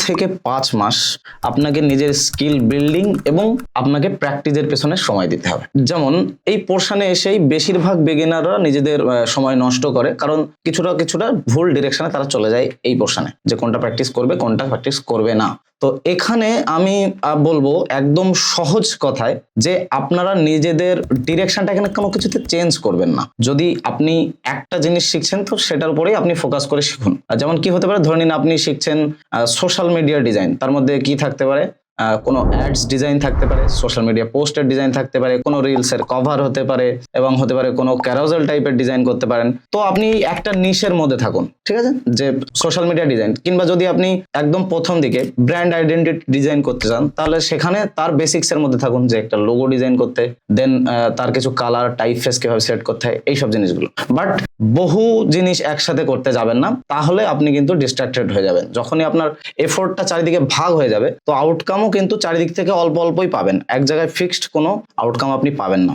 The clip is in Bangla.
থেকে 5 মাস আপনাকে নিজের স্কিল বিল্ডিং এবং আপনাকে প্র্যাকটিসের পেছনে সময় দিতে হবে। যেমন এই পোর্শনে এসেই বেশিরভাগ বিগিনাররা নিজেদের সময় নষ্ট করে, কারণ কিছুটা ভুল ডিরেকশনে তারা চলে যায় এই পোর্শনে, যে কোনটা প্র্যাকটিস করবে কোনটা প্র্যাকটিস করবে না। তো এখানে আমি বলবো একদম সহজ কথায় যে আপনারা নিজেদের ডিরেকশনটা এখানে কোনো কিছুতে চেঞ্জ করবেন না। যদি আপনি একটা জিনিস শিখছেন তো সেটার উপরেই আপনি ফোকাস করে শিখুন। যেমন কি হতে পারে, ধরে নিন আপনি শিখছেন সোশ্যাল মিডিয়া ডিজাইন, তার মধ্যে কি থাকতে পারে, কোনো অ্যাডস ডিজাইন থাকতে পারে, সোশ্যাল মিডিয়া পোস্টের ডিজাইন থাকতে পারে, কোনো রিলসের কভার হতে পারে, এবং হতে পারে কোনো ক্যারোজেল টাইপের ডিজাইন করতে পারেন। তো আপনি একটা নিশের মধ্যে থাকুন, ঠিক আছে, যে সোশ্যাল মিডিয়া ডিজাইন। কিংবা যদি আপনি একদম প্রথম দিকে ব্র্যান্ড আইডেন্টিটি ডিজাইন করতে চান, তাহলে সেখানে তার বেসিক্স এর মধ্যে থাকুন, যে একটা লোগো ডিজাইন করতে, দেন তার কিছু কালার টাইপ ফেস কিভাবে সেট করতে হয়, এইসব জিনিসগুলো। বাট বহু জিনিস একসাথে করতে যাবেন না, তাহলে আপনি কিন্তু ডিস্ট্রাক্টেড হয়ে যাবেন। যখনই আপনার এফোর্টটা চারিদিকে ভাগ হয়ে যাবে, তো আউটকামও কিন্তু চারিদিক থেকে অল্প অল্পই পাবেন, এক জায়গায় ফিক্সড কোনো আউটকাম আপনি পাবেন না।